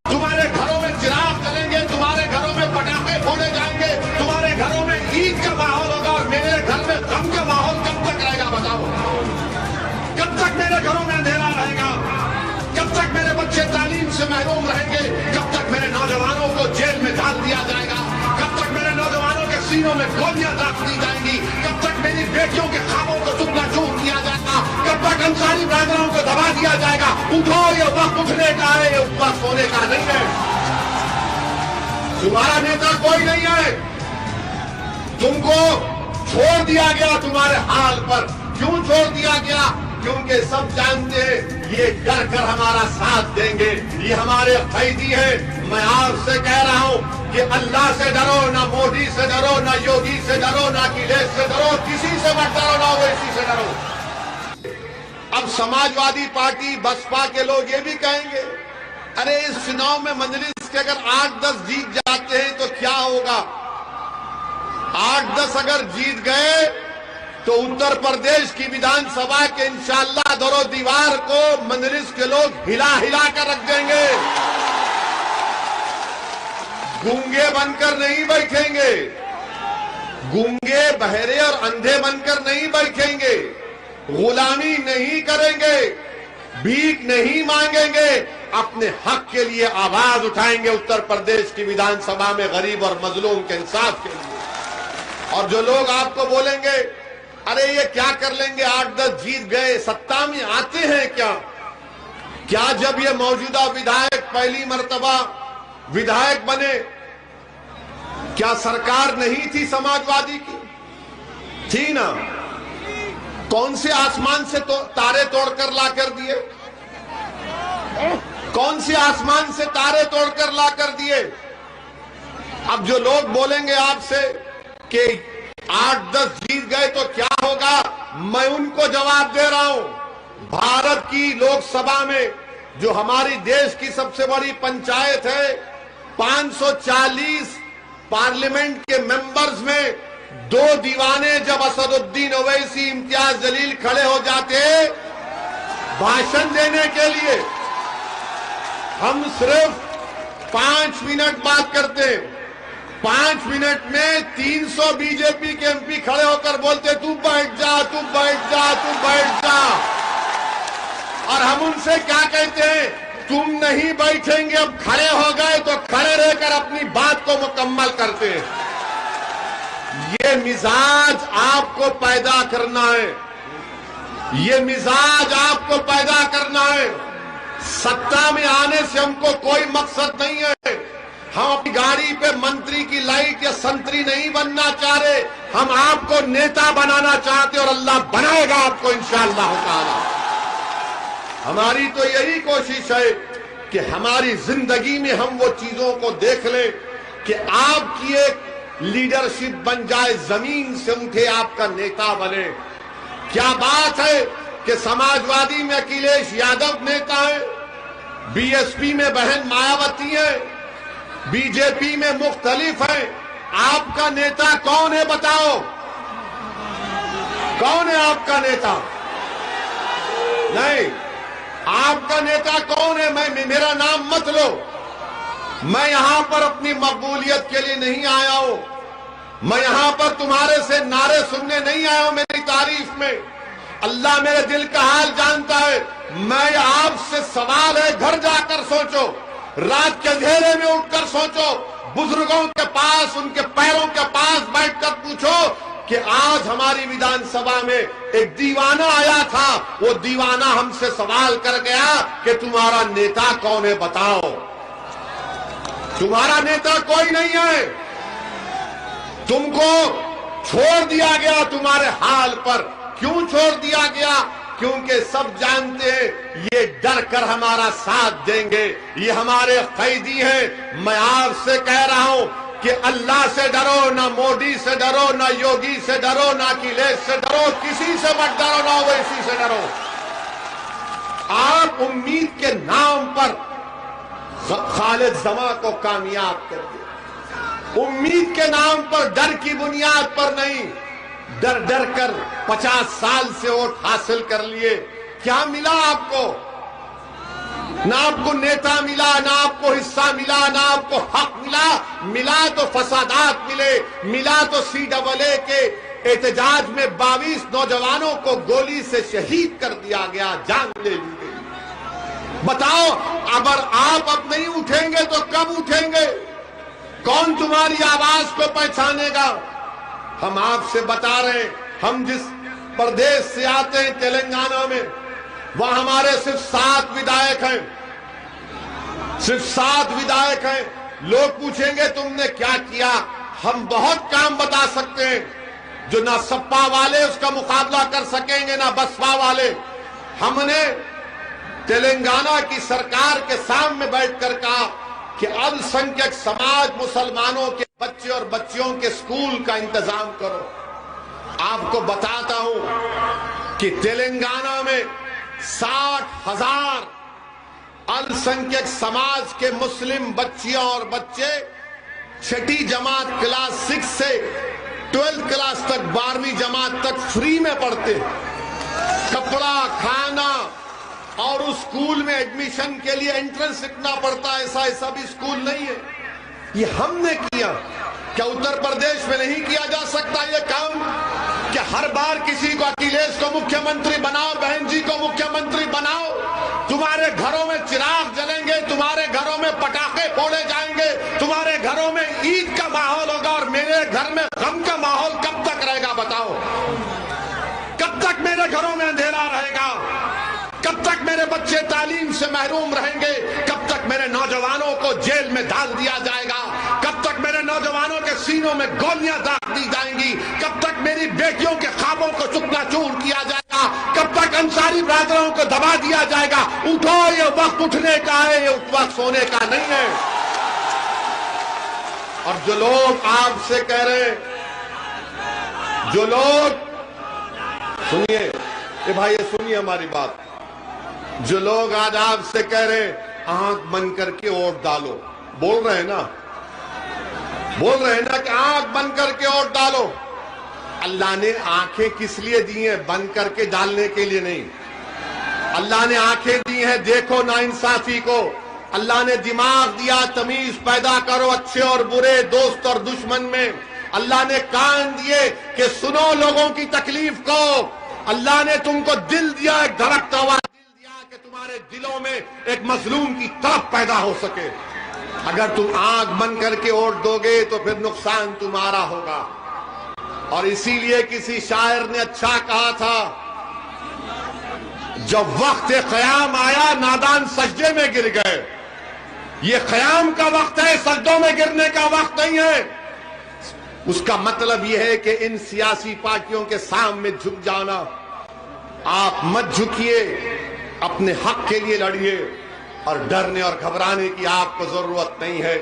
तुम्हारे घरों में चिराग जलेंगे, तुम्हारे घरों में पटाखे फोड़े जाएंगे, तुम्हारे घरों में ईद का माहौल होगा और मेरे घर में गम का माहौल कब तक रहेगा बताओ? कब तक मेरे घरों में अंधेरा रहेगा? कब तक मेरे बच्चे तालीम से महरूम रहेंगे? कब तक मेरे नौजवानों को जेल में डाल दिया जाएगा? कब तक मेरे नौजवानों के सीनों में गोलियां दाग दी जाएंगी? कब तक मेरी बेटियों के ख्वाबों को चुपना चूर किया जाएगा? कब तक अंसारी ब्रादरों को दबा दिया जाएगा? उठो, ये वक्त उठने का है, ये वक्त सोने का नहीं है। तुम्हारा नेता कोई नहीं है, तुमको छोड़ दिया गया तुम्हारे हाल पर। क्यों छोड़ दिया गया? क्योंकि सब जानते हैं ये डर कर हमारा साथ देंगे, ये हमारे कैदी हैं। मैं आपसे कह रहा हूं कि अल्लाह से डरो, ना मोदी से डरो, ना योगी से डरो, ना अखिलेश से डरो, किसी से मत डरो, ना ओवैसी से डरो। अब समाजवादी पार्टी बसपा के लोग ये भी कहेंगे, अरे इस चुनाव में मजलिस के अगर 8-10 जीत जाते हैं तो क्या होगा? 8-10 अगर जीत गए तो उत्तर प्रदेश की विधानसभा के इंशाअल्लाह दरो दीवार को मजलिस के लोग हिला हिला कर रख देंगे। गूंगे बनकर नहीं बैठेंगे, गूंगे, बहरे और अंधे बनकर नहीं बैठेंगे, गुलामी नहीं करेंगे, भीख नहीं मांगेंगे, अपने हक के लिए आवाज उठाएंगे उत्तर प्रदेश की विधानसभा में गरीब और मजलूम के इंसाफ के लिए। और जो लोग आपको बोलेंगे अरे ये क्या कर लेंगे, 8-10 जीत गए, सत्ता में आते हैं क्या? क्या जब ये मौजूदा विधायक पहली मर्तबा विधायक बने, क्या सरकार नहीं थी समाजवादी की? थी ना। कौन से आसमान से तारे तोड़कर ला कर दिए? कौन से आसमान से तारे तोड़कर ला कर दिए? अब जो लोग बोलेंगे आपसे कि 8-10 जीत गए तो क्या होगा, मैं उनको जवाब दे रहा हूं। भारत की लोकसभा में जो हमारी देश की सबसे बड़ी पंचायत है, 540 पार्लियामेंट के मेंबर्स में 2 दीवाने जब असदुद्दीन ओवैसी, इम्तियाज जलील खड़े हो जाते भाषण देने के लिए, हम सिर्फ 5 मिनट बात करते हैं। 5 मिनट में 300 बीजेपी के एमपी खड़े होकर बोलते तू बैठ जा, तू बैठ जा, तू बैठ जा। और हम उनसे क्या कहते हैं, तुम नहीं बैठेंगे, अब खड़े हो गए तो खड़े रहकर अपनी बात को मुकम्मल करते हैं। ये मिजाज आपको पैदा करना है, ये मिजाज आपको पैदा करना है। सत्ता में आने से हमको कोई मकसद नहीं है। हम अपनी गाड़ी पे मंत्री की लाइट या संतरी नहीं बनना चाह रहे, हम आपको नेता बनाना चाहते और अल्लाह बनाएगा आपको इंशाअल्लाह ताला। हमारी तो यही कोशिश है कि हमारी जिंदगी में हम वो चीजों को देख लें कि आपकी एक लीडरशिप बन जाए, जमीन से उठे, आपका नेता बने। क्या बात है कि समाजवादी में अखिलेश यादव नेता है, बीएसपी में बहन मायावती है, बीजेपी में मुख्तलिफ है। आपका नेता कौन है बताओ? कौन है आपका नेता? नहीं, आपका नेता कौन है? मेरा नाम मत लो। मैं यहां पर अपनी मकबूलियत के लिए नहीं आया हूं, मैं यहां पर तुम्हारे से नारे सुनने नहीं आया हूं मेरी तारीफ में। अल्लाह मेरे दिल का हाल जानता है। मैं आपसे सवाल है, घर जाकर सोचो, रात के अंधेरे में उठकर सोचो, बुजुर्गों के पास, उनके पैरों के पास बैठकर पूछो कि आज हमारी विधानसभा में एक दीवाना आया था, वो दीवाना हमसे सवाल कर गया कि तुम्हारा नेता कौन है बताओ। तुम्हारा नेता कोई नहीं है, तुमको छोड़ दिया गया तुम्हारे हाल पर। क्यों छोड़ दिया गया? क्योंकि सब जानते हैं ये डर कर हमारा साथ देंगे, ये हमारे कैदी हैं। मैं आपसे कह रहा हूं कि अल्लाह से डरो, ना मोदी से डरो, ना योगी से डरो, ना अखिलेश से डरो, किसी से मत डरो, ना ओवैसी से डरो। आप उम्मीद के नाम पर खालिद जमा को कामयाब कर दिया, उम्मीद के नाम पर, डर की बुनियाद पर नहीं। डर डर कर 50 साल से वोट हासिल कर लिए, क्या मिला आपको? نہ آپ کو نیتا ملا، نہ آپ کو حصہ ملا، نہ آپ کو حق ملا۔ ملا تو فسادات ملے، ملا تو CAA کے احتجاج میں 22 نوجوانوں کو گولی سے شہید کر دیا گیا، جان لے لی گئی۔ بتاؤ اگر آپ اب نہیں اٹھیں گے تو کب اٹھیں گے؟ کون تمہاری آواز کو پہچانے گا؟ ہم آپ سے بتا رہے ہیں، ہم جس پردیش سے آتے ہیں تلنگانہ میں، وہاں ہمارے صرف 7 ودھائک ہیں، صرف 7 ودھائک ہیں۔ لوگ پوچھیں گے تم نے کیا کیا؟ ہم بہت کام بتا سکتے ہیں جو نہ سپا والے اس کا مقابلہ کر سکیں گے، نہ بسپا والے۔ ہم نے تلنگانہ کی سرکار کے سامنے بیٹھ کر کہا کہ السنکھیک سماج مسلمانوں کے بچے اور بچیوں کے سکول کا انتظام کرو۔ آپ کو بتاتا ہوں کہ تلنگانہ میں 60,000 السنکھیک سماج کے مسلم بچیاں اور بچے 6ٹھی جماعت کلاس 6 سے 12 کلاس تک 12ویں جماعت تک فری میں پڑھتے ہیں۔ کپڑا، کھانا اور اس سکول میں ایڈمیشن کے لیے انٹرنس لکھنا پڑتا ہے، ایسا بھی سکول نہیں ہے۔ یہ ہم نے کیا۔ کیا اتر پردیش میں نہیں کیا جا سکتا یہ کام کہ ہر بار کسی کو اکھلیش کو مکھیہ منتری بناؤ، بہن جی کو مکھیہ منتری بناؤ؟ تمہارے گھروں میں چراغ جلیں گے، تمہارے گھروں میں پٹاخے پھوڑے جائیں گے، تمہارے گھروں میں عید کا ماحول ہوگا، اور میرے گھر میں غم کا ماحول کب تک رہے گا؟ بتاؤ کب تک میرے گھروں میں اندھیرا رہے گا؟ کب تک میرے بچے تعلیم سے محروم رہیں گے؟ کب تک میرے نوجوانوں کو جیل میں ڈال دیا جائے گا؟ کب تک میرے نوجوانوں کے سینوں میں گولیاں داغ دی جائیں گی؟ کب تک میری بیٹیوں کے خوابوں کو چکنا چور کیا جائے گا؟ کب تک انصاری برادروں کو دبا دیا جائے گا؟ اٹھو، یہ وقت اٹھنے کا ہے، یہ وقت سونے کا نہیں ہے۔ اور جو لوگ آپ سے کہہ رہے ہیں، جو لوگ سنیے اے بھائی، یہ سنیے ہماری بات، جو لوگ آج آپ سے کہہ رہے ہیں آنکھ بند کر کے ووٹ ڈالو، بول رہے ہیں نا کہ آنکھ بند کر کے ووٹ ڈالو۔ اللہ نے آنکھیں کس لیے دی ہیں؟ بند کر کے ڈالنے کے لیے نہیں۔ اللہ نے آنکھیں دی ہیں دیکھو ناانصافی کو، اللہ نے دماغ دیا تمیز پیدا کرو اچھے اور برے، دوست اور دشمن میں، اللہ نے کان دیے کہ سنو لوگوں کی تکلیف کو، اللہ نے تم کو دل دیا، ایک دھڑکتا ہوا دل دیا کہ تمہارے دلوں میں ایک مظلوم کی طرف پیدا ہو سکے۔ اگر تم آنکھ بند کر کے ووٹ دو گے تو پھر نقصان تمہارا ہوگا۔ اور اسی لیے کسی شاعر نے اچھا کہا تھا، جب وقت قیام آیا نادان سجدے میں گر گئے۔ یہ قیام کا وقت ہے، سجدوں میں گرنے کا وقت نہیں ہے۔ اس کا مطلب یہ ہے کہ ان سیاسی پارٹیوں کے سامنے جھک جانا۔ آپ مت جھکیے، اپنے حق کے لیے لڑیے، اور ڈرنے اور گھبرانے کی آپ کو ضرورت نہیں ہے۔